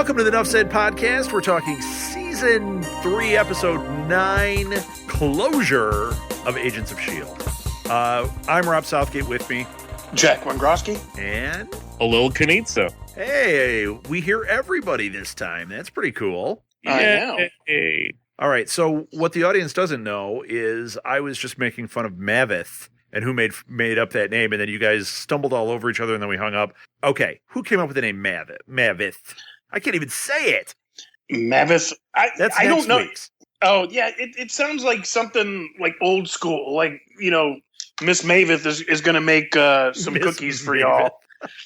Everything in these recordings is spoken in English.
Welcome to the Nuff Said podcast. We're talking season 3, episode 9, closure of Agents of S.H.I.E.L.D. I'm Rob Southgate, with me, Jack Wengrosky, and Alil and Jack. Hey, we hear everybody this time. That's pretty cool. I know. Hey. All right, so what the audience doesn't know is I was just making fun of Mavith and who made up that name, and then you guys stumbled all over each other, and then we hung up. Okay, who came up with the name Mavith? I can't even say it. Mavith. That's I don't know. Week's. Oh, yeah, it sounds like something like old school. Like, you know, Miss Mavith is going to make some Miss cookies for Mavith. y'all.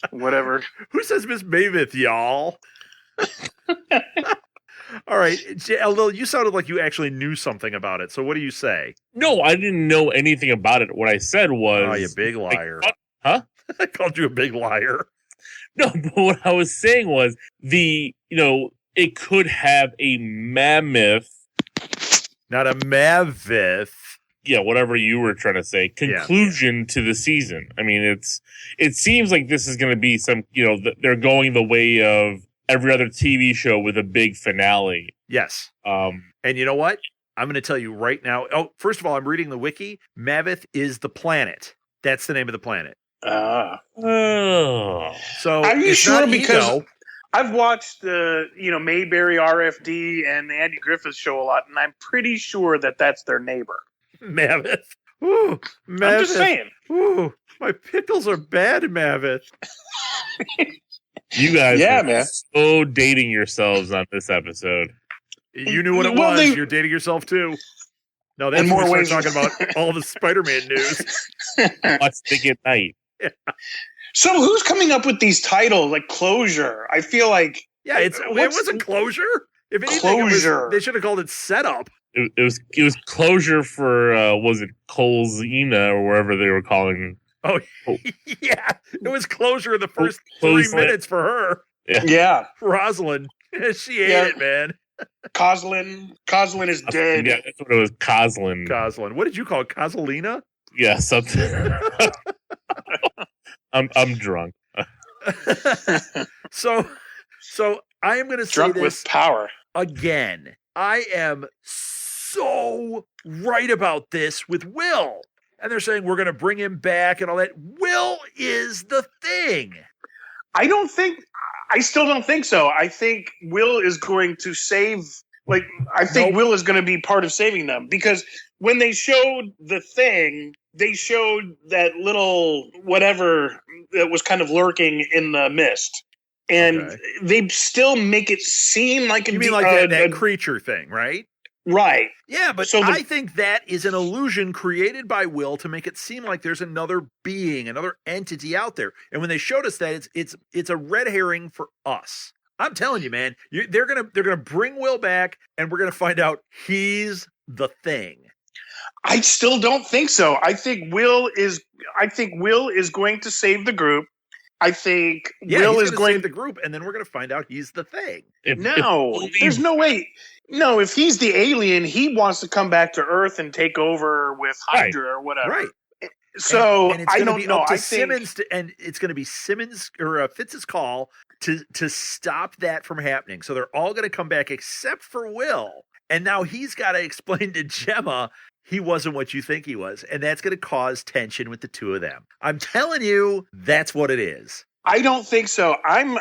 Whatever. Who says Miss Mavith, y'all? All right, although you sounded like you actually knew something about it. So what do you say? No, I didn't know anything about it. What I said was... Oh, you big liar. Huh? I called you a big liar. No, but what I was saying was it could have a mammoth... Not a Mavith. Yeah, whatever you were trying to say. Conclusion to the season. I mean, it seems like this is going to be some, they're going the way of every other TV show with a big finale. Yes. And you know what? I'm going to tell you right now. Oh, first of all, I'm reading the wiki. Mavith is the planet. That's the name of the planet. Oh. So are you it's sure? not Because Ego. I've watched the, Mayberry RFD and the Andy Griffith Show a lot, and I'm pretty sure that that's their neighbor. Mavith. Ooh, Mavith. I'm just saying. Ooh, my pickles are bad, Mavith. You guys man. so dating yourselves on this episode. You knew what it Well, was. You're dating yourself, too. No, that's In when more we start ways. talking about all the Spider-Man news. Watch Stick at Night. So who's coming up with these titles, like Closure? I feel like... Yeah, it wasn't Closure. If anything, Closure. They should have called it Setup. It was closure for was it Colzina or wherever they were calling. Oh, yeah. It was Closure in the first Close 3 minutes for her. Yeah. Rosalind. She ate it, man. Coslin is dead. Yeah, that's what it was. Coslin. What did you call it? Coslina? Yeah, something. I'm drunk. So I am going to say Drunk this with power. again. I am so right about this with Will. And they're saying we're going to bring him back and all that. Will is the thing. I still don't think so. I think Will is going to save, Will is going to be part of saving them, because when they showed the thing, they showed that little whatever that was kind of lurking in the mist. And they still make it seem like you mean like that creature thing, right? Right. Yeah, but I think that is an illusion created by Will to make it seem like there's another being, another entity out there. And when they showed us that, it's a red herring for us. I'm telling you, man, they're gonna bring Will back, and we're gonna find out he's the thing. I still don't think so. I think Will is going to save the group. I think Will is going to save the group, and then we're going to find out he's the thing. There's no way. No, if he's the alien, he wants to come back to Earth and take over with Hydra or whatever. Right. So and it's I gonna don't be know. Up to I think Simmons and it's going to be Simmons or Fitz's call to stop that from happening. So they're all going to come back except for Will, and now he's got to explain to Gemma he wasn't what you think he was, and that's going to cause tension with the two of them. I'm telling you, that's what it is. I don't think so. I'm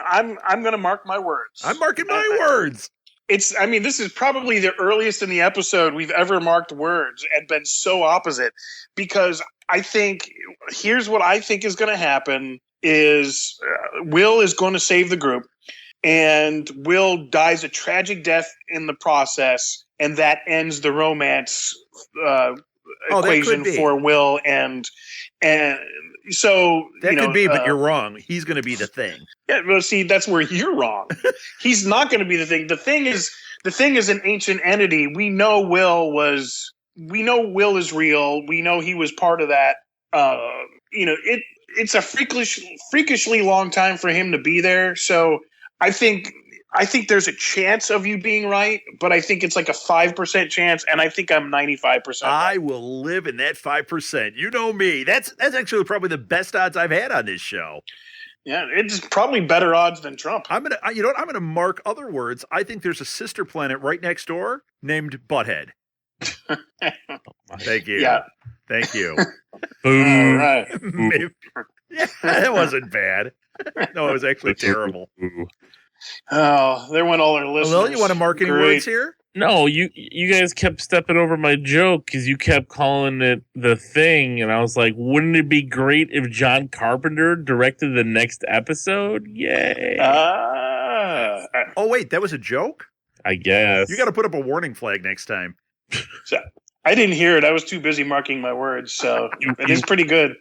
going to mark my words. I'm marking my words. This is probably the earliest in the episode we've ever marked words and been so opposite, because I think here's what I think is going to happen is Will is going to save the group, and Will dies a tragic death in the process, and that ends the romance equation for Will and so that could be, but you're wrong. He's going to be the thing. Yeah, well, see, that's where you're wrong. He's not going to be the thing. The thing is an ancient entity. We know Will is real. We know he was part of that. It's a freakishly long time for him to be there. So I think there's a chance of you being right, but I think it's like a 5% chance, and I think I'm 95%. I will live in that 5%. You know me. That's actually probably the best odds I've had on this show. Yeah, it's probably better odds than Trump. I'm gonna mark other words. I think there's a sister planet right next door named Butthead. Thank you. Yeah. Thank you. All right. Yeah, that wasn't bad. No, it was actually terrible. Oh, there went all our listeners. Well, you want to mark any words here? No, you guys kept stepping over my joke because you kept calling it The Thing, and I was like, wouldn't it be great if John Carpenter directed the next episode? Yay! Oh wait, that was a joke? I guess you got to put up a warning flag next time. So, I didn't hear it. I was too busy marking my words, so it is pretty good.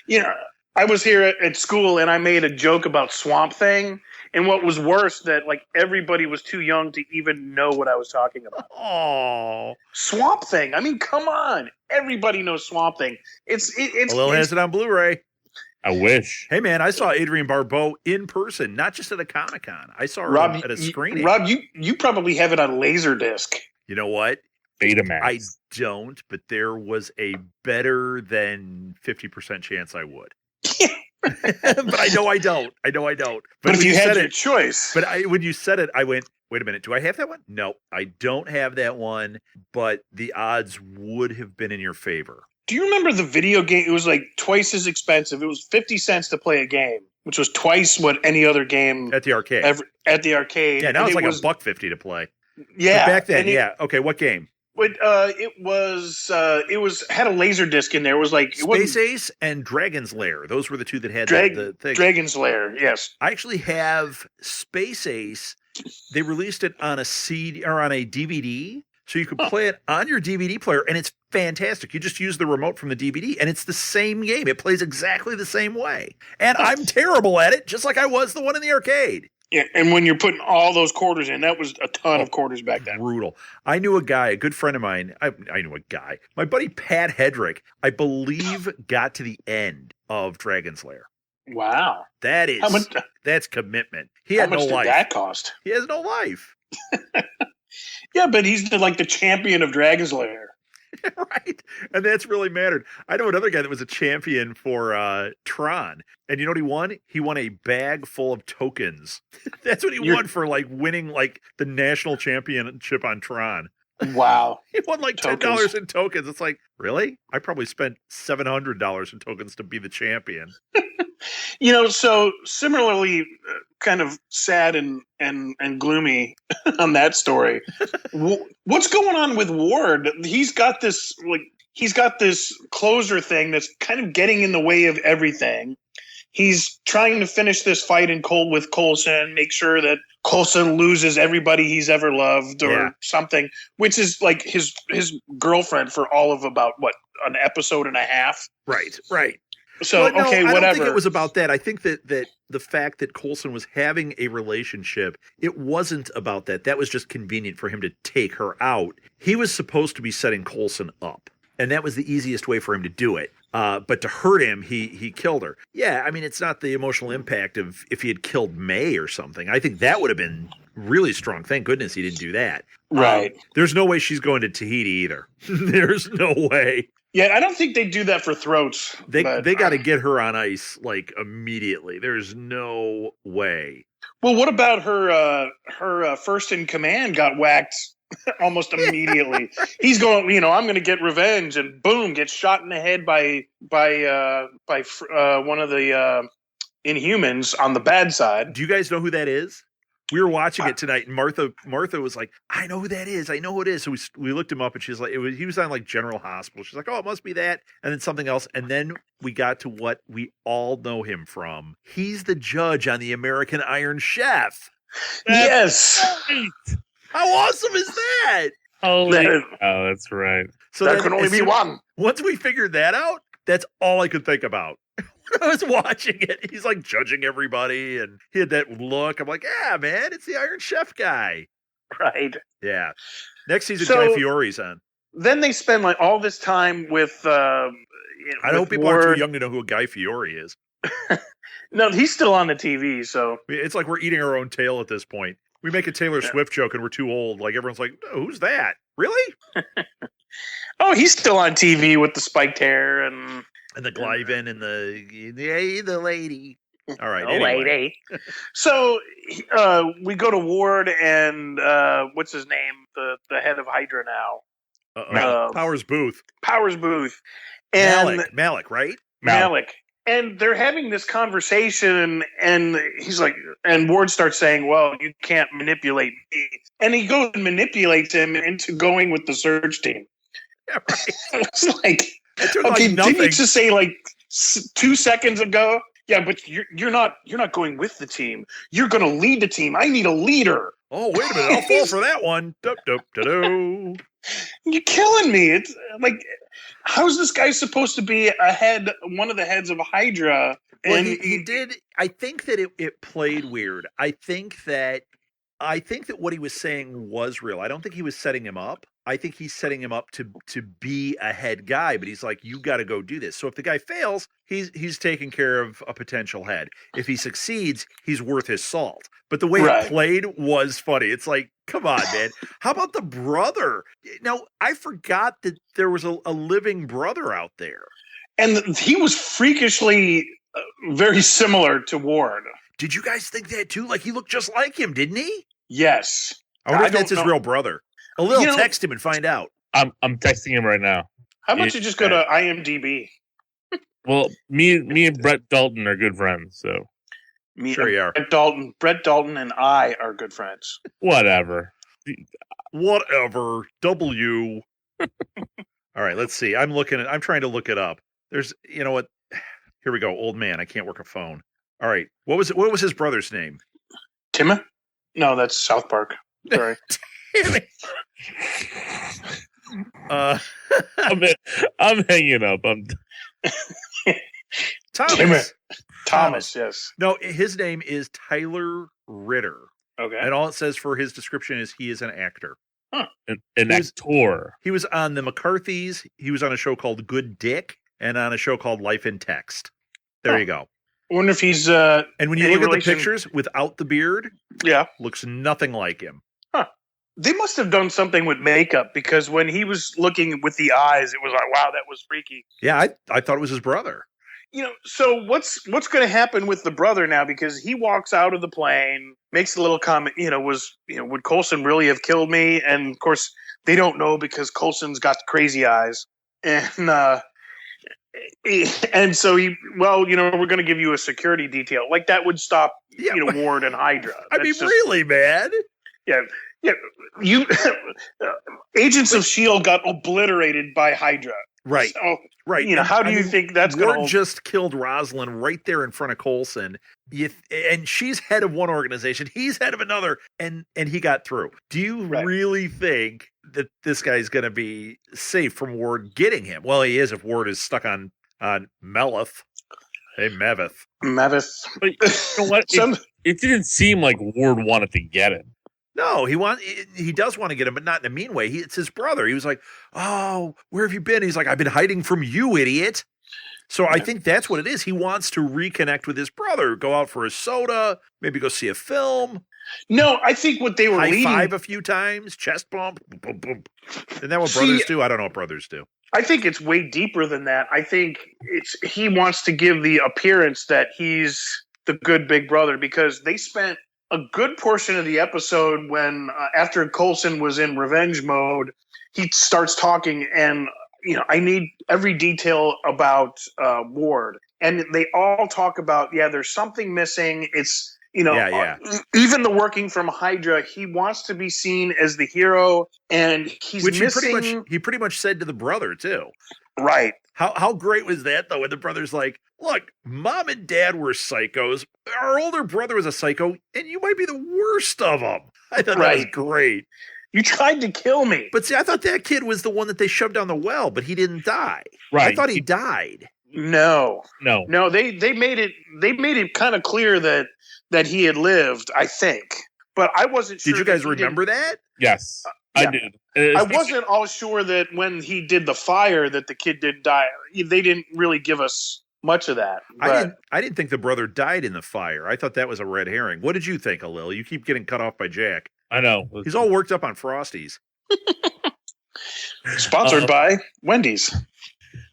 You know, I was here at school and I made a joke about Swamp Thing. And what was worse, that like everybody was too young to even know what I was talking about. Oh, Swamp Thing! I mean, come on! Everybody knows Swamp Thing. It's Alil has it on Blu-ray. I wish. Hey man, I saw Adrienne Barbeau in person, not just at a Comic-Con. I saw her at a screening. Rob, you probably have it on Laserdisc. You know what? Betamax. I don't, but there was a better than 50% chance I would. But I know I don't. But if you had your choice. But when you said it, I went, wait a minute, do I have that one? No, I don't have that one, but the odds would have been in your favor. Do you remember the video game? It was like twice as expensive. It was 50 cents to play a game, which was twice what any other game at the arcade. At the arcade. Yeah, now it's like $1.50 to play. Yeah. But back then, yeah. Okay, what game? But it had a laser disc in there. It was like Space Ace and Dragon's Lair. Those were the two that had the thing. Dragon's Lair, yes. I actually have Space Ace. They released it on a CD or on a DVD, so you could play it on your DVD player, and it's fantastic. You just use the remote from the DVD, and it's the same game. It plays exactly the same way. And I'm terrible at it, just like I was the one in the arcade. Yeah, and when you're putting all those quarters in, that was a ton of quarters back then. Brutal. I knew a guy, a good friend of mine. I knew a guy. My buddy Pat Hedrick, I believe, got to the end of Dragon's Lair. Wow. That's commitment. He had no life. How much did that cost? He has no life. Yeah, but he's like the champion of Dragon's Lair. Right. And that's really mattered. I know another guy that was a champion for Tron. And you know what he won? He won a bag full of tokens. That's what he won for like winning like the national championship on Tron. Wow. He won like $10 in tokens. It's like, really? I probably spent $700 in tokens to be the champion. You know, so similarly, kind of sad and gloomy on that story. What's going on with Ward? He's got this closer thing that's kind of getting in the way of everything. He's trying to finish this fight with Coulson, make sure that Coulson loses everybody he's ever loved or something, which is like his girlfriend for all of about an episode and a half. Right. So, I whatever. don't think it was about that. I think that the fact that Coulson was having a relationship, it wasn't about that. That was just convenient for him to take her out. He was supposed to be setting Coulson up, and that was the easiest way for him to do it. But to hurt him, he killed her. Yeah, I mean, it's not the emotional impact of if he had killed May or something. I think that would have been really strong. Thank goodness he didn't do that. Right. There's no way she's going to Tahiti either. There's no way. Yeah, I don't think they do that for throats. They got to get her on ice like immediately. There's no way. Well, what about her first in command got whacked almost immediately? He's going, I'm going to get revenge, and boom, gets shot in the head by one of the Inhumans on the bad side. Do you guys know who that is? We were watching it tonight, and Martha was like, I know who that is. I know who it is. So we looked him up, and she's like, he was on like General Hospital. She's like, oh, it must be that. And then something else. And then we got to what we all know him from. He's the judge on the American Iron Chef. Yes. How awesome is that? Oh, that's right. So there can only be one. Once we figured that out, that's all I could think about. I was watching it. He's like judging everybody, and he had that look. I'm like, yeah, man, it's the Iron Chef guy. Right. Yeah. Next season, Guy Fieri's on. Then they spend like all this time with. I hope people aren't too young to know who Guy Fieri is. No, he's still on the TV, so it's like we're eating our own tail at this point. We make a Taylor Swift joke, and we're too old. Like everyone's like, oh, who's that? Really? Oh, he's still on TV with the spiked hair and the Glyvin and the lady. All right. Oh, Anyway. lady. So we go to Ward and what's his name? The head of Hydra now. Powers Booth. Powers Booth. And Malik, right? Malik. And they're having this conversation, and he's like, and Ward starts saying, well, you can't manipulate me. And he goes and manipulates him into going with the search team. Yeah, right. It's like, okay, didn't you just say like 2 seconds ago? Yeah, but you're not going with the team. You're going to lead the team. I need a leader. Oh, wait a minute. I'll fall for that one. You're killing me. It's like, how's this guy supposed to be one of the heads of Hydra? Well, he did. I think that it played weird. I think that what he was saying was real. I don't think he was setting him up. I think he's setting him up to be a head guy, but he's like, you got to go do this. So if the guy fails, he's taking care of a potential head. If he succeeds, he's worth his salt. But the way it played was funny. It's like, come on, man. How about the brother? Now, I forgot that there was a living brother out there. And he was freakishly very similar to Ward. Did you guys think that too? Like, he looked just like him, didn't he? Yes. I wonder if that's his real brother. Alil, text him and find out. I'm texting him right now. How about you just go to IMDb? Well, me and Brett Dalton are good friends, so sure you are. Brett Dalton and I are good friends. Whatever. W. All right, let's see. I'm trying to look it up. There's, you know what? Here we go. Old man, I can't work a phone. All right. What was his brother's name? Tim? No, that's South Park. Sorry. Damn it. I'm hanging up. Thomas, yes. No, his name is Tyler Ritter. Okay. And all it says for his description is he is an actor. Huh. An actor. He was on the McCarthys. He was on a show called Good Dick and on a show called Life in Text. There you go. I wonder if he's and when you look at the pictures without the beard, looks nothing like him. Huh. They must have done something with makeup because when he was looking with the eyes, it was like, wow, that was freaky. Yeah, I thought it was his brother. You know, so what's going to happen with the brother now? Because he walks out of the plane, makes a little comment. Would Coulson really have killed me? And of course, they don't know because Coulson's got crazy eyes, and so we're going to give you a security detail. Like that would stop, Ward and Hydra. Really, man. Yeah. Yeah, Agents of S.H.I.E.L.D. got obliterated by Hydra. Right, so, right. How do you think that's going to... Ward just killed Rosalind right there in front of Coulson, and she's head of one organization, he's head of another, and he got through. Do you really think that this guy's going to be safe from Ward getting him? Well, he is if Ward is stuck on Melith. Hey, Mavith. But you know what? It didn't seem like Ward wanted to get him. No, he does want to get him, but not in a mean way. It's his brother. He was like, "Oh, where have you been?" He's like, "I've been hiding from you, idiot." So I think that's what it is. He wants to reconnect with his brother, go out for a soda, maybe go see a film. No, I think what they were high five a few times, chest bump, boom, boom. Isn't that what brothers do? I don't know what brothers do. I think it's way deeper than that. I think he wants to give the appearance that he's the good big brother because they spent a good portion of the episode when after Coulson was in revenge mode, he starts talking and, I need every detail about Ward. And they all talk about, there's something missing. It's, even the working from Hydra, he wants to be seen as the hero and he's missing. He pretty much said to the brother too. Right. How great was that though? When the brother's like, look, mom and dad were psychos. Our older brother was a psycho, and you might be the worst of them. I thought that was great. You tried to kill me. But see, I thought that kid was the one that they shoved down the well, but he didn't die. Right. I thought he died. No. They made it kind of clear that he had lived, I think. But I wasn't sure. Did you guys remember that? Yes. I did. I wasn't all sure that when he did the fire that the kid didn't die. They didn't really give us much of that. I didn't think the brother died in the fire. I thought that was a red herring. What did you think, Alil? You keep getting cut off by Jack. I know. He's all worked up on Frosties. Sponsored by Wendy's.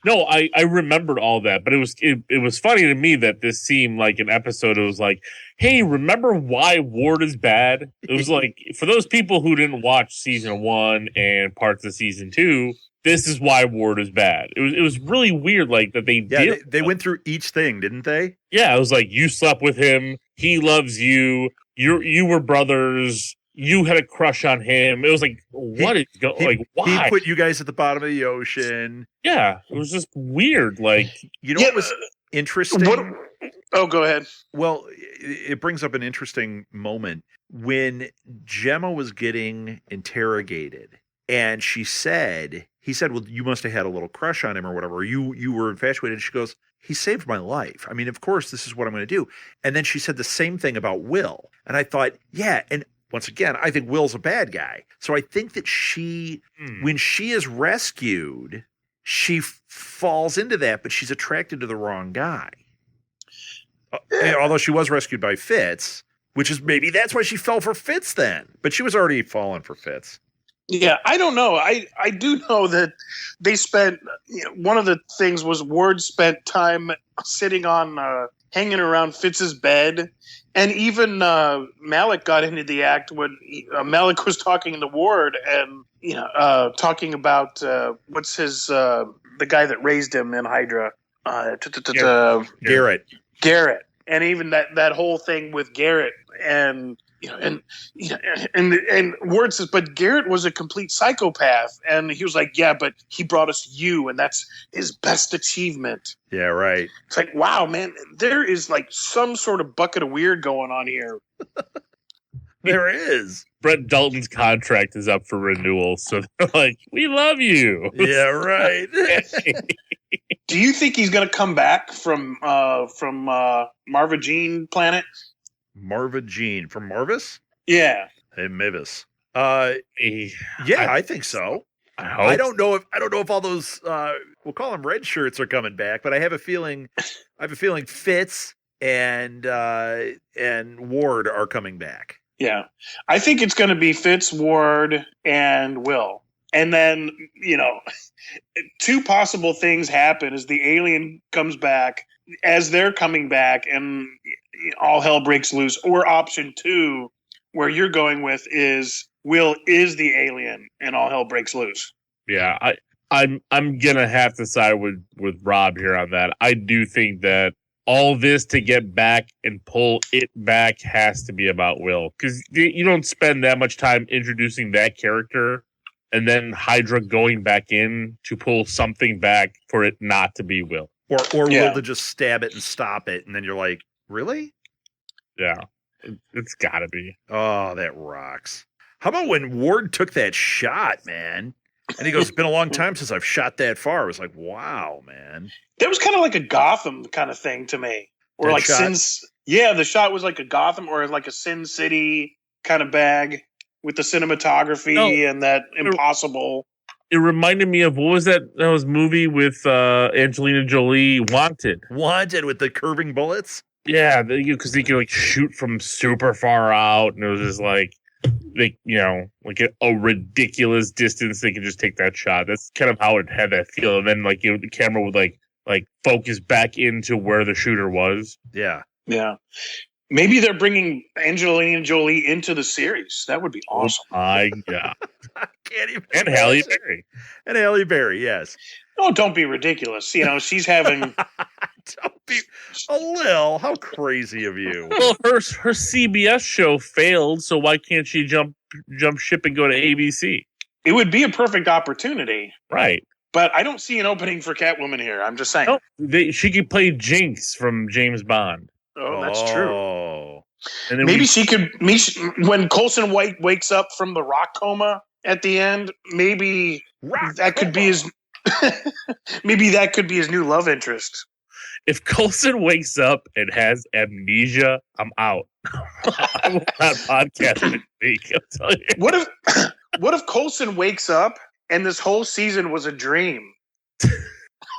No, I remembered all that, but it was funny to me that this seemed like an episode. It was like, hey, remember why Ward is bad? It was like, for those people who didn't watch season 1 and parts of season 2, this is why Ward is bad. It was really weird, like that they went through each thing, didn't they? Yeah, it was like, you slept with him, he loves you, you were brothers. You had a crush on him. It was like, why? He put you guys at the bottom of the ocean. Yeah, it was just weird. Like, what was interesting? Go ahead. Well, it brings up an interesting moment when Gemma was getting interrogated, and he said, well, you must have had a little crush on him or whatever. You were infatuated. And she goes, he saved my life. I mean, of course, this is what I'm going to do. And then she said the same thing about Will. And I thought, yeah, and once again, I think Will's a bad guy. So I think that when she is rescued, she falls into that, but she's attracted to the wrong guy. Although she was rescued by Fitz, which is maybe that's why she fell for Fitz then. But she was already fallen for Fitz. Yeah, I don't know. I do know that they spent, one of the things was Ward spent time sitting on, hanging around Fitz's bed. And even Malik got into the act when Malik was talking to Ward and, talking about what's his, the guy that raised him in Hydra. Garrett. And even that whole thing with Garrett and Ward says, but Garrett was a complete psychopath. And he was like, yeah, but he brought us you, and that's his best achievement. Yeah, right. It's like, wow, man, there is like some sort of bucket of weird going on here. There is. Brett Dalton's contract is up for renewal, so they're like, we love you. Yeah, right. Do you think he's going to come back from Marva Jean planet? Marva Jean from Marvis? Yeah. Hey, Mavis. Yeah, I think so. I don't know if all those we'll call them red shirts are coming back, but I have a feeling Fitz and Ward are coming back. Yeah. I think it's going to be Fitz, Ward, and Will. And then, two possible things happen as the alien comes back, as they're coming back, and all hell breaks loose. Or option 2, where you're going with, is Will is the alien and all hell breaks loose. Yeah, I'm gonna have to side with Rob here on that. I do think that all this to get back and pull it back has to be about Will, because you don't spend that much time introducing that character and then Hydra going back in to pull something back for it not to be Will. Or Will to just stab it and stop it, and then you're like, really? Yeah, it's got to be. Oh, that rocks. How about when Ward took that shot, man? And he goes, it's been a long time since I've shot that far. I was like, wow, man. That was kind of like a Gotham kind of thing to me. Or that like shot? the shot was like a Gotham or like a Sin City kind of bag with the cinematography and that impossible. It reminded me of, what was that was movie with Angelina Jolie, Wanted with the curving bullets? Yeah, because they could like shoot from super far out, and it was just like like a ridiculous distance. They could just take that shot. That's kind of how it had that feel. And then like the camera would like focus back into where the shooter was. Yeah. Maybe they're bringing Angelina Jolie into the series. That would be awesome. My God. I can't even. And Halle Berry. And Halle Berry, yes. Oh, don't be ridiculous. She's having. Don't be Alil. How crazy of you. Well, her CBS show failed, so why can't she jump ship and go to ABC? It would be a perfect opportunity. Right. But I don't see an opening for Catwoman here. I'm just saying. No, she could play Jinx from James Bond. Oh, that's true. And then maybe she could. When Coulson White wakes up from the rock coma at the end, maybe that could be his. Maybe that could be his new love interest. If Coulson wakes up and has amnesia, I'm out. I will not podcast this week. I'll tell you. What if Coulson wakes up and this whole season was a dream?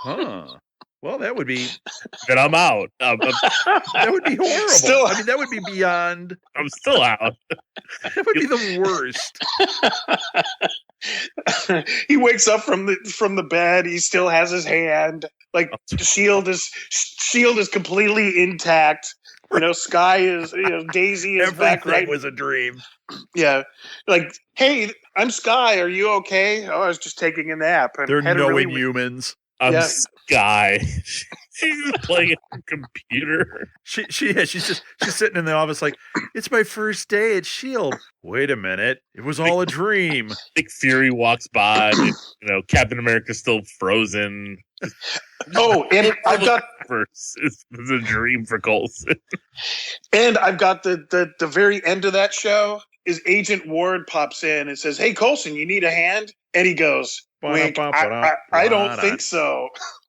Huh. Well, that would be then I'm out. that would be horrible. Still- I mean, that would be beyond. I'm still out. That would be the worst. He wakes up from the bed. He still has his hand. Like Shield is completely intact. Sky is. Daisy is back Everything right. was a dream. Yeah, like, hey, I'm Sky. Are you okay? Oh, I was just taking a nap. And They're had a no really- Inhumans. I'm Yeah. Sky. She's playing a computer. She's sitting in the office like, it's my first day at S.H.I.E.L.D. Wait a minute, it was all a dream. Nick Fury walks by. And, Captain America's still frozen. Oh, and I've got It's a dream for Coulson. And I've got the very end of that show is Agent Ward pops in and says, "Hey, Coulson, you need a hand?" And he goes, "Wink, I don't think so."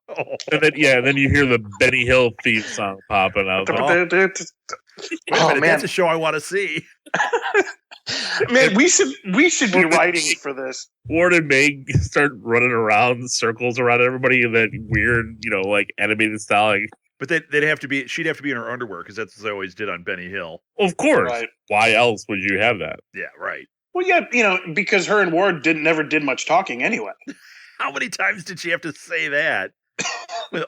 Oh. And then you hear the Benny Hill theme song popping out. Wait a minute, man. that's a show I want to see. Man, we should be writing for this. Ward and Meg start running around in circles around everybody in that weird, animated style. But they'd have to be. She'd have to be in her underwear because that's what they always did on Benny Hill. Of course. Right. Why else would you have that? Yeah, right. Well, yeah, because her and Ward never did much talking anyway. How many times did she have to say that?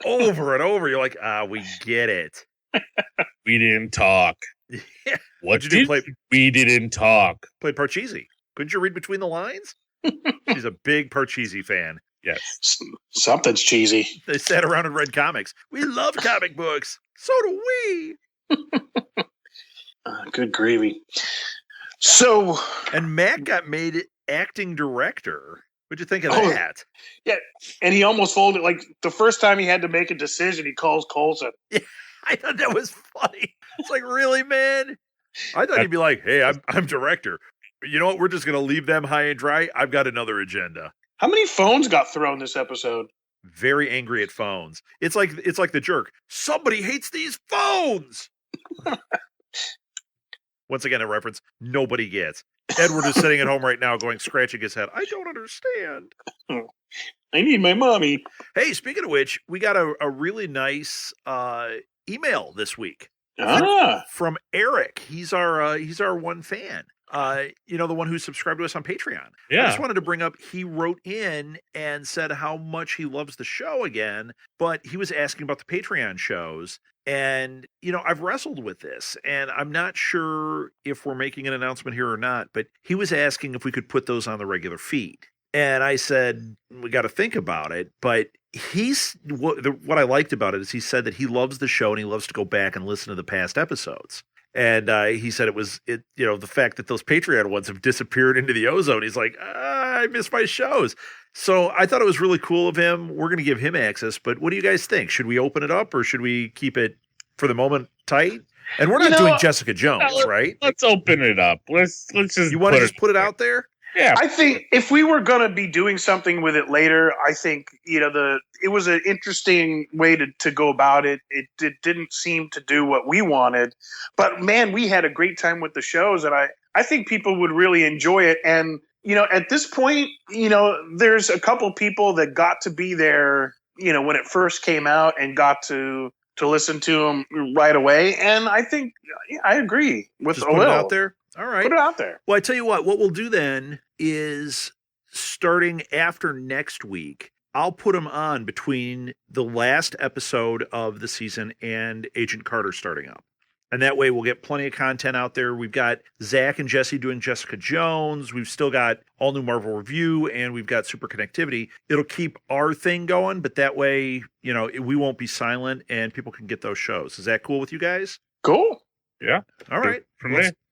Over and over. You're like, we get it. We didn't talk. Yeah. What you did do? we didn't talk? Played Parcheesi. Couldn't you read between the lines? She's a big Parcheesi fan. Yes. Something's cheesy. They sat around and read comics. We love comic books. So do we. Good gravy. So, And Matt got made acting director. What'd you think of Oh. that? yeah, and he almost folded. Like the first time he had to make a decision, he calls Coulson. I thought that was funny. It's like, really, man? I thought he'd be like, hey, I'm director. You know what? We're just going to leave them high and dry. I've got another agenda. How many phones got thrown this episode? Very angry at phones. It's like the jerk. Somebody hates these phones. Once again, a reference nobody gets. Edward is sitting at home right now going, scratching his head. I don't understand. I need my mommy. Hey, speaking of which, we got a really nice email this week from Eric. He's our one fan. The one who subscribed to us on Patreon. Yeah. I just wanted to bring up, he wrote in and said how much he loves the show again, but he was asking about the Patreon shows. And, I've wrestled with this, and I'm not sure if we're making an announcement here or not, but he was asking if we could put those on the regular feed. And I said, we got to think about it. But what I liked about it is he said that he loves the show and he loves to go back and listen to the past episodes. And he said the fact that those Patreon ones have disappeared into the ozone. He's like, I miss my shows. So I thought it was really cool of him. We're going to give him access. But what do you guys think? Should we open it up or should we keep it for the moment tight? And we're not doing Jessica Jones, right? Let's open it up. Let's just. You want to just put it out there? Yeah. I think if we were going to be doing something with it later, I think it was an interesting way to go about it. It didn't seem to do what we wanted, but man, we had a great time with the shows, and I think people would really enjoy it. And at this point, there's a couple people that got to be there, when it first came out and got to listen to them right away. And I think I agree with just put it out there. All right. Put it out there. Well, I tell you what we'll do then is starting after next week, I'll put them on between the last episode of the season and Agent Carter starting up. And that way we'll get plenty of content out there. We've got Zach and Jesse doing Jessica Jones. We've still got All New Marvel Review, and we've got Super Connectivity. It'll keep our thing going, but that way, we won't be silent and people can get those shows. Is that cool with you guys? Cool. Yeah. All right.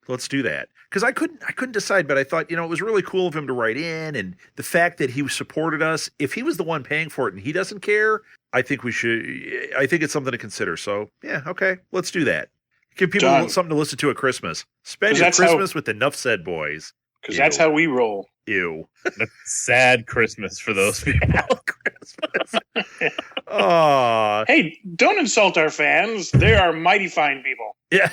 Let's do that. Because I couldn't decide, but I thought, it was really cool of him to write in, and the fact that he supported us. If he was the one paying for it and he doesn't care, I think it's something to consider. So yeah, okay, let's do that. Give people something to listen to at Christmas. Spend your Christmas with the Nuff Said boys. Because that's how we roll. Ew. That's sad Christmas for those people. Christmas. Oh. Hey, don't insult our fans. They are mighty fine people. Yeah.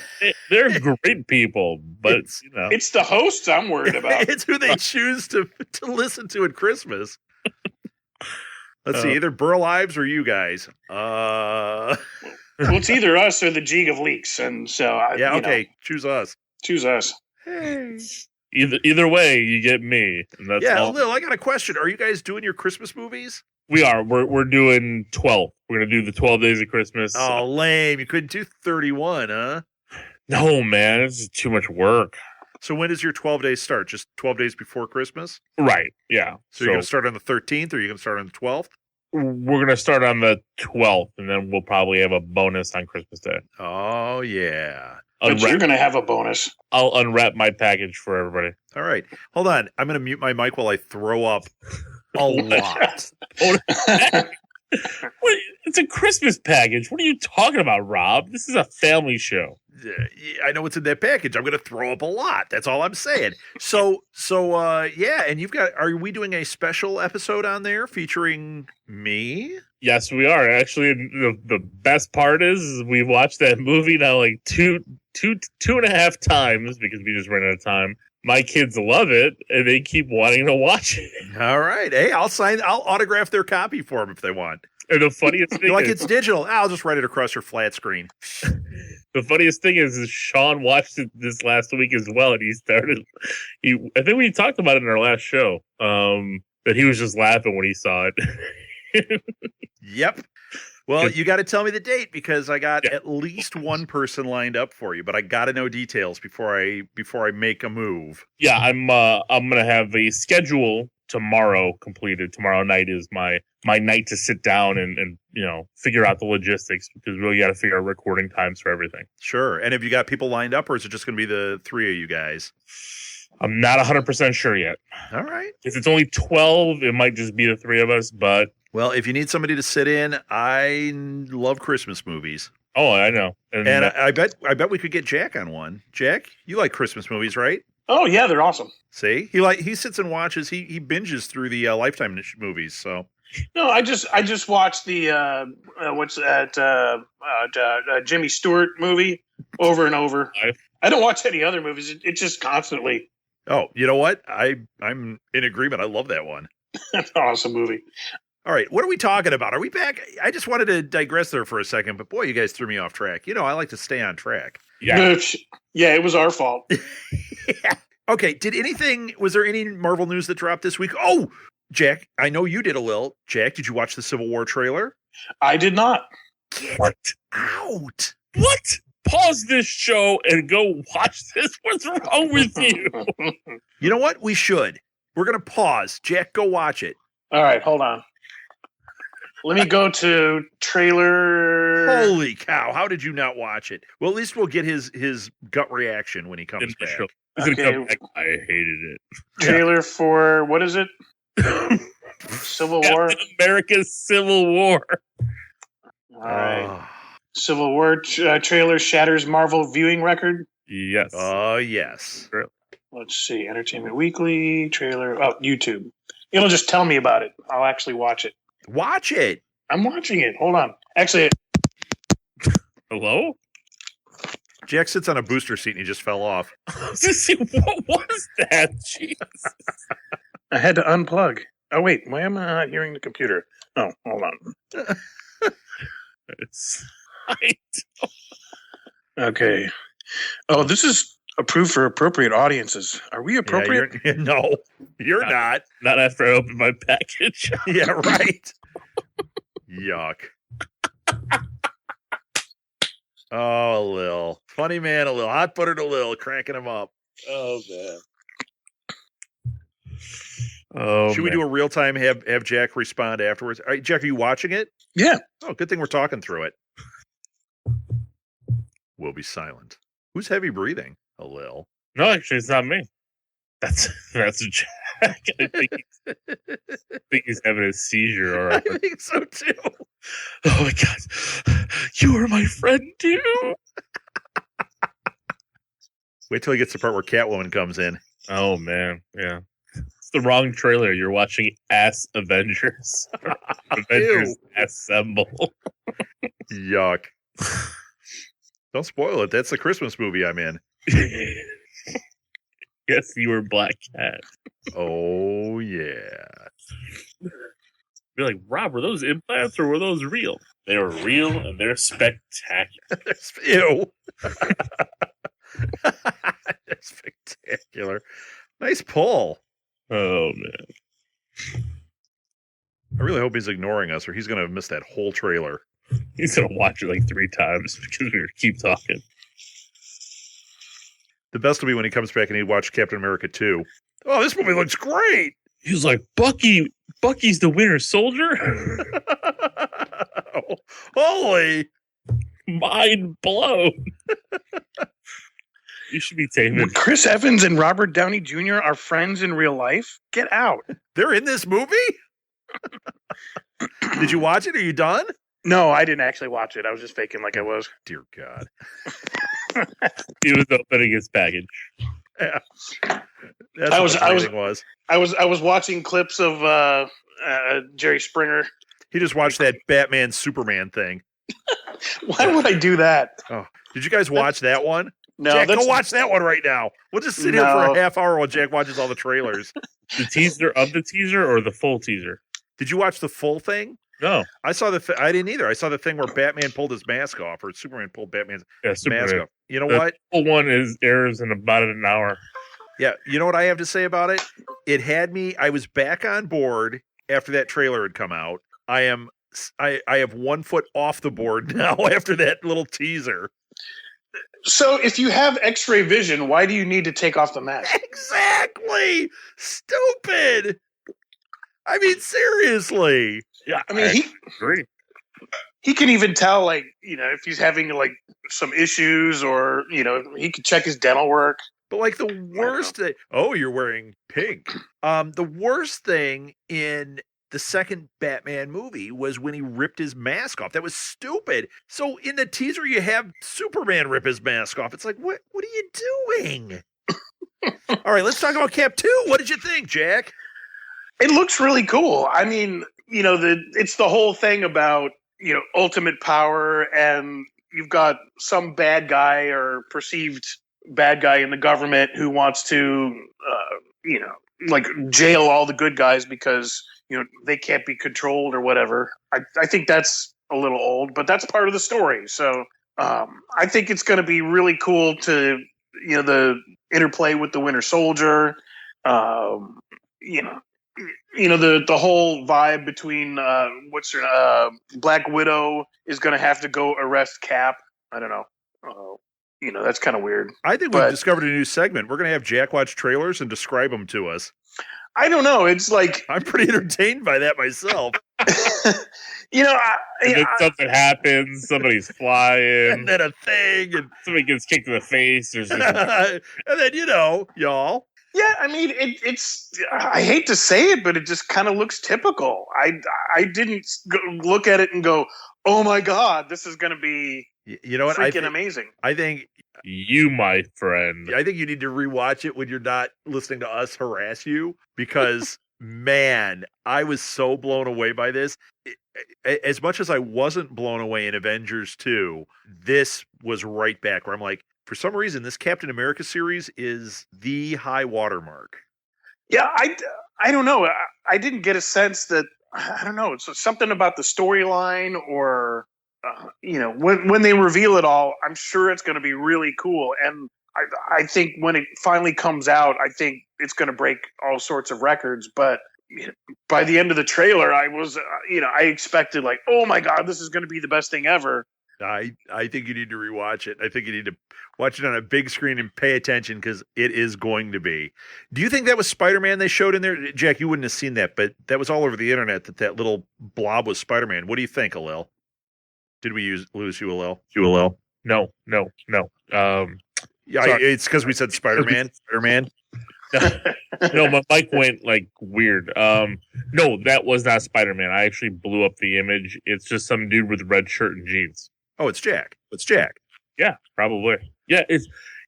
They're great people, but it's the hosts I'm worried about. It's who they choose to listen to at Christmas. Let's see, either Burl Ives or you guys. Well, it's either us or the Jig of Leaks, and so choose us. Choose us. Hey. Either way, you get me. And that's all. Lil, I got a question. Are you guys doing your Christmas movies? We are. We're doing 12. We're gonna do the 12 Days of Christmas. Oh, lame! You couldn't do 31, huh? No, man, it's just too much work. So when does your 12 days start? Just 12 days before Christmas? Right. Yeah. So you're gonna start on the 13th, or you're gonna start on the 12th? We're gonna start on the 12th, and then we'll probably have a bonus on Christmas Day. Oh yeah. But you're going to have a bonus. I'll unwrap my package for everybody. All right. Hold on. I'm going to mute my mic while I throw up a lot. It's a Christmas package. What are you talking about, Rob? This is a family show. I know what's in that package. I'm going to throw up a lot. That's all I'm saying. So, and you've got, are we doing a special episode on there featuring me? Yes, we are. Actually, the best part is we watched that movie now like two and a half times because we just ran out of time. My kids love it, and they keep wanting to watch it. All right. Hey, I'll autograph their copy for them if they want. And the funniest thing is, it's digital. I'll just write it across your flat screen. The funniest thing is Sean watched it this last week as well, and I think we talked about it in our last show, that he was just laughing when he saw it. Yep. Well, you got to tell me the date because I got at least one person lined up for you, but I got to know details before I make a move. Yeah, I'm gonna have a schedule tomorrow completed. Tomorrow night is my night to sit down and figure out the logistics because we really got to figure out recording times for everything. Sure. And have you got people lined up, or is it just going to be the three of you guys? I'm not 100% sure yet. All right. If it's only 12, it might just be the three of us, but... Well, if you need somebody to sit in, I love Christmas movies. Oh, I know. And I bet we could get Jack on one. Jack, you like Christmas movies, right? Oh, yeah, they're awesome. See? He sits and watches, he binges through the Lifetime movies, so... No, I just watched the Jimmy Stewart movie over and over. I don't watch any other movies. It's just constantly. Oh, you know what? I'm in agreement. I love that one. That's an awesome movie. All right, what are we talking about? Are we back? I just wanted to digress there for a second, but boy, you guys threw me off track. I like to stay on track. Yeah, it was our fault. Yeah. Okay, was there any Marvel news that dropped this week? Oh, Jack, I know you did a little. Jack, did you watch the Civil War trailer? I did not. Get out. What? Pause this show and go watch this. What's wrong with you? You know what? We should. We're going to pause. Jack, go watch it. All right, hold on. Let me go to trailer. Holy cow. How did you not watch it? Well, at least we'll get his gut reaction when he comes back. Okay. I hated it. Trailer for, what is it? Civil War? America's Civil War. All right. Civil War trailer shatters Marvel viewing record? Yes. Oh, yes. Let's see. Entertainment Weekly trailer. Oh, YouTube. It'll just tell me about it. I'll actually watch it. Watch it. I'm watching it. Hold on. Actually. Hello? Jack sits on a booster seat and he just fell off. What was that? Jesus. I had to unplug. Oh, wait. Why am I not hearing the computer? Oh, hold on. Okay. Oh, this is approved for appropriate audiences. Are we appropriate? Yeah, no, you're not. Not after I open my package. Yeah, right. Yuck. Oh, Lil. Funny man, Lil. Hot-buttered Lil. Cracking him up. Oh, man. Oh, should we do a real time? Have Jack respond afterwards? All right, Jack, are you watching it? Yeah. Oh, good thing we're talking through it. We'll be silent. Who's heavy breathing? Lil. No, actually, it's not me. That's Jack. I think he's having a seizure. Or I think so too. Oh my god, you are my friend too. Wait till he gets to the part where Catwoman comes in. Oh man, yeah. It's the wrong trailer. You're watching Avengers. Avengers Assemble. Yuck. Don't spoil it. That's the Christmas movie I'm in. Yes, you were Black Cat. Oh, yeah. Be like, Rob, were those implants or were those real? They were real and they're spectacular. Ew. That's spectacular. Nice pull. Oh, man. I really hope he's ignoring us or he's going to miss that whole trailer. He's going to watch it like 3 times because we keep talking. The best will be when he comes back and he watched Captain America 2. Oh, this movie looks great. He's like, Bucky's the Winter Soldier? Holy. Mind blown. You should be taking Chris Evans and Robert Downey Jr. are friends in real life? Get out. They're in this movie? Did you watch it? Are you done? No, I didn't actually watch it. I was just faking like I was. Dear God. He was opening his package. Yeah. That's I was watching clips of Jerry Springer. He just watched that Batman Superman thing. Why would I do that? Oh, did you guys watch that one? No, Jack, go watch that one right now. We'll just sit here for a half hour while Jack watches all the trailers. The teaser of the teaser or the full teaser? Did you watch the full thing? No. I saw I didn't either. I saw the thing where Batman pulled his mask off, or Superman pulled Batman's mask off. You know what? The full one airs in about an hour. Yeah, you know what I have to say about it? It had me. I was back on board after that trailer had come out. I have 1 foot off the board now after that little teaser. So if you have X-ray vision, why do you need to take off the mask? Exactly. Stupid. I mean, seriously. Yeah, I mean, he can even tell, like, you know, if he's having like some issues, or you know, he could check his dental work. But like the worst thing, you're wearing pink. The worst thing in the second Batman movie was when he ripped his mask off. That was stupid. So in the teaser, you have Superman rip his mask off. It's like, what are you doing? All right, let's talk about Cap 2. What did you think, Jack? It looks really cool. I mean, you know, it's the whole thing about, you know, ultimate power, and you've got some bad guy or perceived bad guy in the government who wants to, you know, like jail all the good guys because, you know, they can't be controlled or whatever. I think that's a little old, but that's part of the story. So I think it's going to be really cool to, you know, the interplay with the Winter Soldier, you know, the whole vibe between Black Widow is going to have to go arrest Cap. I don't know. You know, that's kind of weird. I think we've discovered a new segment. We're going to have Jack watch trailers and describe them to us. I don't know. It's like I'm pretty entertained by that myself. You know, something happens. Somebody's flying, and then a thing, and somebody gets kicked in the face. There's just and then, you know, y'all. Yeah, I mean, it's. I hate to say it, but it just kind of looks typical. I didn't look at it and go, "Oh my God, this is going to be." You know what? Freaking amazing. I think you, my friend. I think you need to rewatch it when you're not listening to us harass you, because man, I was so blown away by this. As much as I wasn't blown away in Avengers 2, this was right back where I'm like, for some reason, this Captain America series is the high watermark. Yeah, I don't know. I didn't get a sense that, I don't know, it's something about the storyline or, you know, when they reveal it all, I'm sure it's going to be really cool. And I think when it finally comes out, I think it's going to break all sorts of records. But you know, by the end of the trailer, I was, you know, I expected like, oh my God, this is going to be the best thing ever. I think you need to rewatch it. I think you need to watch it on a big screen and pay attention, because it is going to be. Do you think that was Spider-Man they showed in there? Jack, you wouldn't have seen that, but that was all over the internet, that little blob was Spider-Man. What do you think, Alil? Did we lose you, Alil? No. Yeah, it's because we said Spider-Man. Spider-Man. No, my mic went like weird. No, that was not Spider-Man. I actually blew up the image. It's just some dude with a red shirt and jeans. Oh, it's Jack. It's Jack. Yeah, probably. Yeah,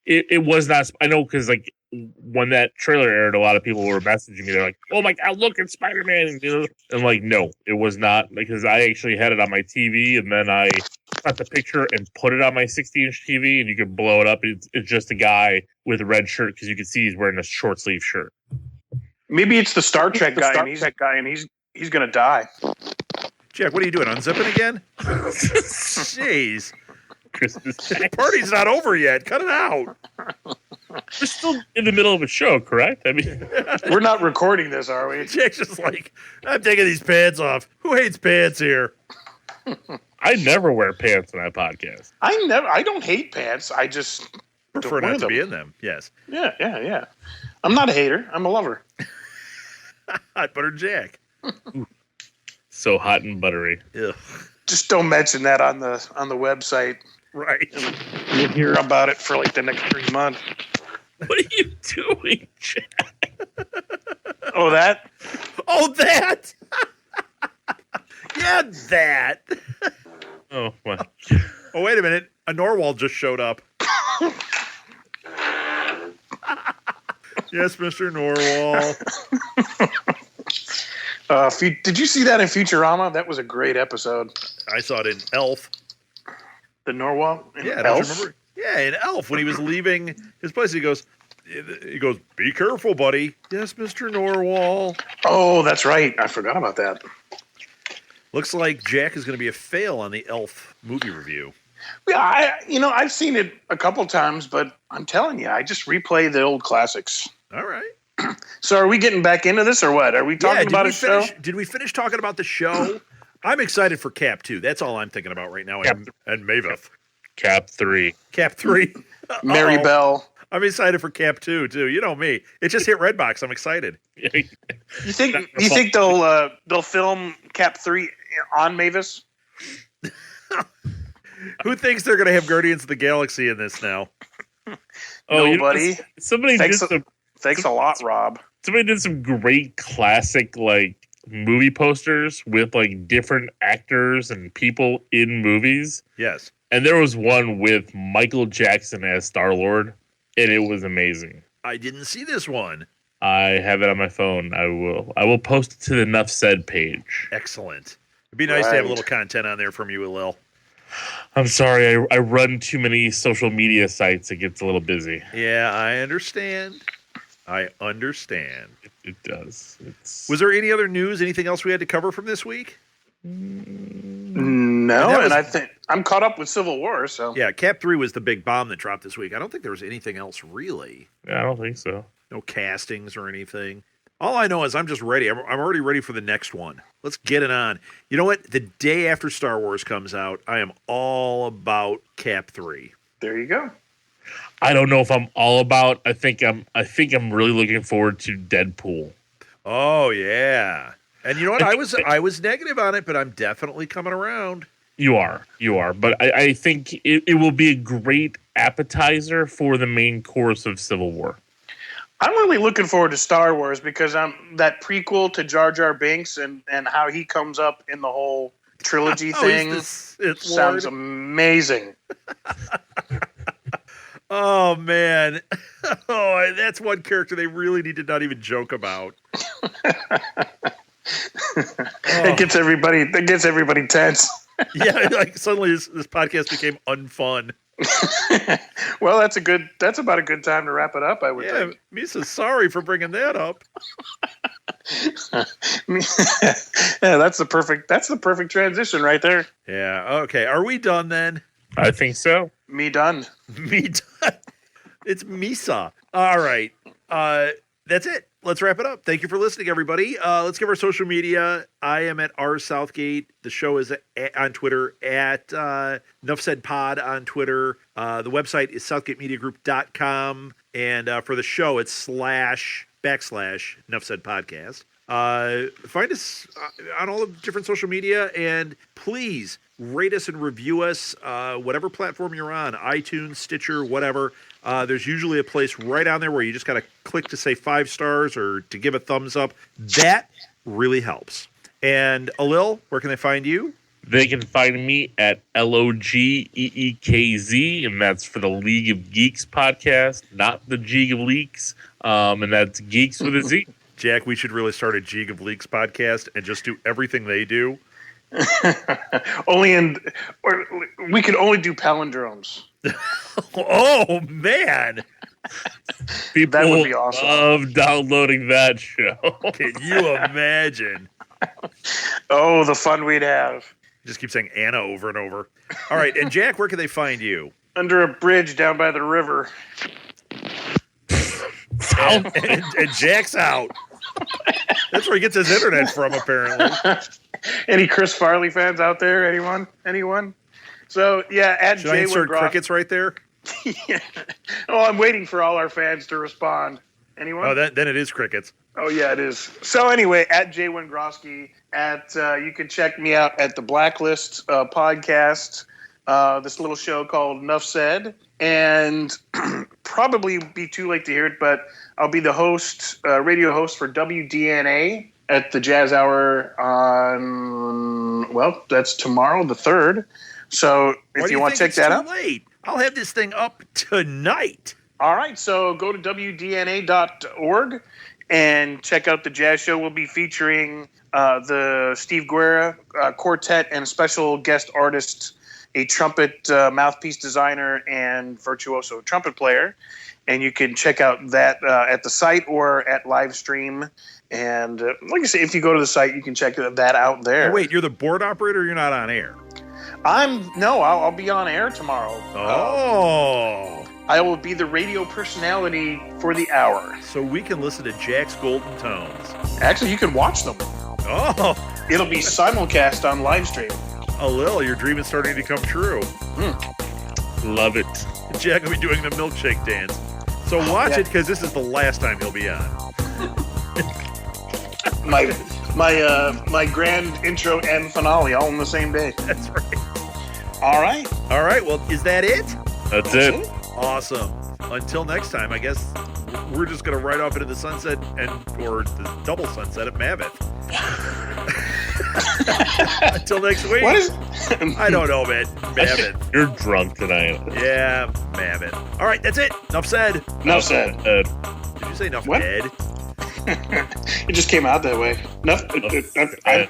it was not. I know, because like when that trailer aired, a lot of people were messaging me. They're like, "Oh my God, look, it's Spider-Man!" And, you know, and like, no, it was not, because I actually had it on my TV, and then I got the picture and put it on my 60-inch TV, and you could blow it up. It's just a guy with a red shirt, because you can see he's wearing a short sleeve shirt. Maybe it's the Star Trek guy, and he's going to die. Jack, what are you doing? Unzipping again? Jeez. Christmas Day. Party's not over yet. Cut it out. We're still in the middle of a show, correct? I mean, We're not recording this, are we? Jack's just like, I'm taking these pants off. Who hates pants here? I never wear pants on that podcast. I don't hate pants. I just Prefer don't not to wear be them. in them. Yes. Yeah. I'm not a hater. I'm a lover. Hot butter Jack. So hot and buttery. Ugh. Just don't mention that on the website. Right. You'll hear about it for like the next 3 months. What are you doing, Jack? Oh, that? Oh, that. Yeah, that. Oh, wow. Oh, wait a minute. A Norwal just showed up. Yes, Mr. Norwal. Did you see that in Futurama? That was a great episode. I saw it in Elf. The Norwal? Yeah, don't you remember? Yeah, in Elf, when he was leaving his place, he goes, be careful, buddy. Yes, Mr. Norwal. Oh, that's right. I forgot about that. Looks like Jack is going to be a fail on the Elf movie review. Yeah, I've seen it a couple times, but I'm telling you, I just replay the old classics. All right. So are we getting back into this or what? Are we talking about a show? Did we finish talking about the show? I'm excited for Cap 2. That's all I'm thinking about right now. And Mavis. Cap 3. Cap 3. Mary Bell. I'm excited for Cap 2, too. You know me. It just hit Redbox. I'm excited. You think they'll film Cap 3 on Mavis? Who thinks they're going to have Guardians of the Galaxy in this now? Nobody. Thanks a lot, Rob. Somebody did some great classic movie posters with different actors and people in movies. Yes. And there was one with Michael Jackson as Star-Lord, and it was amazing. I didn't see this one. I have it on my phone. I will post it to the Nuff S3e9 page. Excellent. It'd be nice to have a little content on there from you, Alil. I'm sorry, I run too many social media sites. It gets a little busy. Yeah, I understand. It does. Was there any other news? Anything else we had to cover from this week? No, and I think I'm caught up with Civil War. So yeah, Cap 3 was the big bomb that dropped this week. I don't think there was anything else really. Yeah, I don't think so. No castings or anything. All I know is I'm just ready. I'm already ready for the next one. Let's get it on. You know what? The day after Star Wars comes out, I am all about Cap 3. There you go. I don't know if I'm all about. I think I'm really looking forward to Deadpool. Oh yeah. And you know what? I was negative on it, but I'm definitely coming around. You are. But I think it will be a great appetizer for the main course of Civil War. I'm really looking forward to Star Wars because that prequel to Jar Jar Binks and how he comes up in the whole trilogy thing sounds amazing. Oh man. Oh, that's one character they really need to not even joke about. It gets everybody tense. Yeah, suddenly this podcast became unfun. Well, that's about a good time to wrap it up, I would think. Misa's sorry for bringing that up. Yeah, that's the perfect transition right there. Yeah, okay. Are we done then? I think so. Me done. It's Misa. All right. That's it. Let's wrap it up. Thank you for listening, everybody. Let's give our social media. I am at rsouthgate. The show is on Twitter at Nuff Said Pod on Twitter. The website is southgatemediagroup.com. And for the show, it's // Nuff Said Podcast. Find us on all the different social media, and please rate us and review us, whatever platform you're on, iTunes, Stitcher, whatever. There's usually a place right on there where you just got to click to say 5 stars or to give a thumbs up. That really helps. And Alil, where can they find you? They can find me at LOGEEKZ, and that's for the League of Geeks podcast, not the Jeeg of Leaks. And that's Geeks with a Z. Jack, we should really start a Jeeg of Leaks podcast and just do everything they do. We could only do palindromes. Oh man, people that would be awesome. love downloading that show. Can you imagine? Oh, the fun we'd have. Just keep saying Anna over and over. All right, and Jack, where can they find you? Under a bridge down by the river. And Jack's out. That's where he gets his internet from, apparently. Any Chris Farley fans out there? Anyone? So, yeah, at Should I insert crickets right there? Yeah. Oh, I'm waiting for all our fans to respond. Anyone? Oh, then it is crickets. Oh, yeah, it is. So, anyway, at J. Wengrosky, you can check me out at the Blacklist podcast, this little show called Nuff S3e9, and probably be too late to hear it, but I'll be the host, radio host for WDNA at the Jazz Hour on, well, that's tomorrow, the 3rd. So if you want to check that out. Late? I'll have this thing up tonight. All right, so go to WDNA.org and check out the Jazz Show. We'll be featuring the Steve Guerra quartet and special guest artist, a trumpet mouthpiece designer and virtuoso trumpet player. And you can check out that at the site or at live stream. And like I say, if you go to the site, you can check that out there. Oh, wait, you're the board operator or you're not on air? I'll be on air tomorrow. Oh. I will be the radio personality for the hour. So we can listen to Jack's Golden Tones. Actually, you can watch them. Oh. It'll be simulcast on live stream. Alil, your dream is starting to come true. Love it. Jack will be doing the milkshake dance. So watch it, because this is the last time he'll be on. My grand intro and finale all on the same day. That's right. All right. All right. Well, is that it? That's it. Awesome. Until next time, I guess we're just going to ride off into the sunset or the double sunset at Mammoth. Until next week. What is? I don't know, man. Mammoth. You're drunk tonight. Yeah, Mammoth. All right, that's it. Enough said. Enough said. Did you say enough what? dead? It just came out that way. Enough. Ed. Ed.